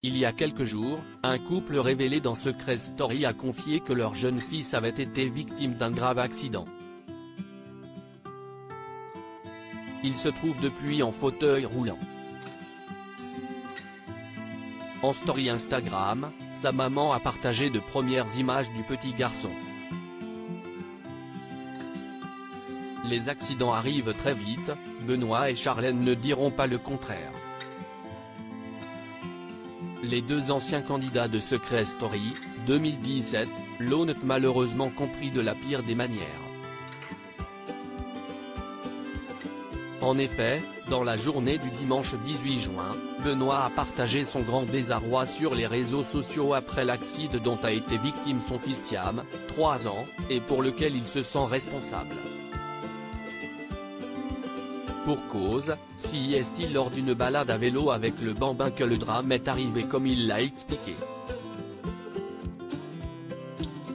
Il y a quelques jours, un couple révélé dans Secret Story a confié que leur jeune fils avait été victime d'un grave accident. Il se trouve depuis en fauteuil roulant. En story Instagram, sa maman a partagé de premières images du petit garçon. Les accidents arrivent très vite, Benoît et Charlène ne diront pas le contraire. Les deux anciens candidats de Secret Story, 2017, l'ont malheureusement compris de la pire des manières. En effet, dans la journée du dimanche 18 juin, Benoît a partagé son grand désarroi sur les réseaux sociaux après l'accident dont a été victime son fils Thiam, 3 ans, et pour lequel il se sent responsable. Pour cause, s'y est-il lors d'une balade à vélo avec le bambin que le drame est arrivé comme il l'a expliqué.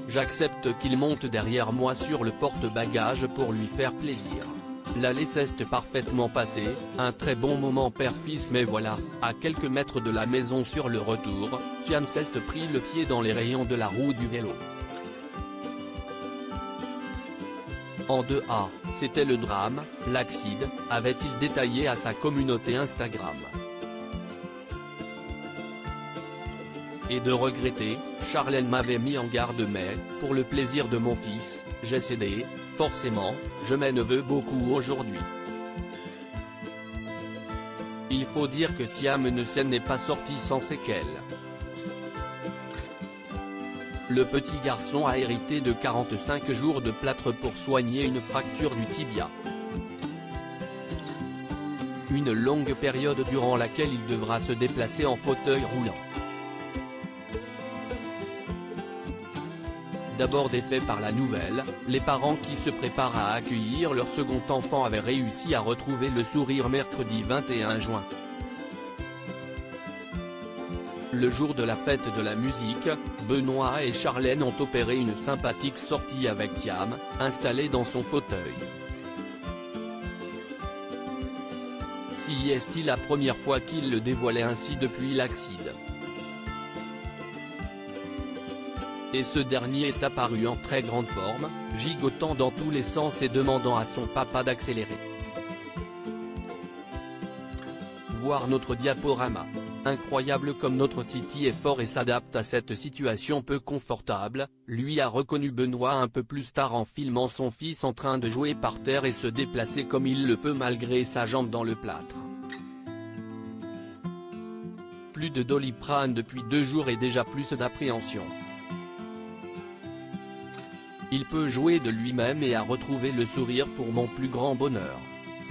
J'accepte qu'il monte derrière moi sur le porte-bagages pour lui faire plaisir. L'allée s'est parfaitement passée, un très bon moment père-fils, mais voilà, à quelques mètres de la maison sur le retour, Thiam s'est pris le pied dans les rayons de la roue du vélo. En 2A, c'était le drame, l'accident, avait-il détaillé à sa communauté Instagram. Et de regretter, Charlène m'avait mis en garde mais, pour le plaisir de mon fils, j'ai cédé, forcément, je m'en veux beaucoup aujourd'hui. Il faut dire que Thiam ne s'en est pas sorti sans séquelles. Le petit garçon a hérité de 45 jours de plâtre pour soigner une fracture du tibia. Une longue période durant laquelle il devra se déplacer en fauteuil roulant. D'abord défaits par la nouvelle, les parents qui se préparent à accueillir leur second enfant avaient réussi à retrouver le sourire mercredi 21 juin. Le jour de la fête de la musique, Benoît et Charlène ont opéré une sympathique sortie avec Thiam, installé dans son fauteuil. S'y est-il la première fois qu'il le dévoilait ainsi depuis l'accident. Et ce dernier est apparu en très grande forme, gigotant dans tous les sens et demandant à son papa d'accélérer. Voir notre diaporama. Incroyable comme notre Titi est fort et s'adapte à cette situation peu confortable, lui a reconnu Benoît un peu plus tard en filmant son fils en train de jouer par terre et se déplacer comme il le peut malgré sa jambe dans le plâtre. Plus de Doliprane depuis 2 jours et déjà plus d'appréhension. Il peut jouer de lui-même et a retrouvé le sourire pour mon plus grand bonheur.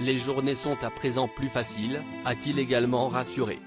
Les journées sont à présent plus faciles, a-t-il également rassuré.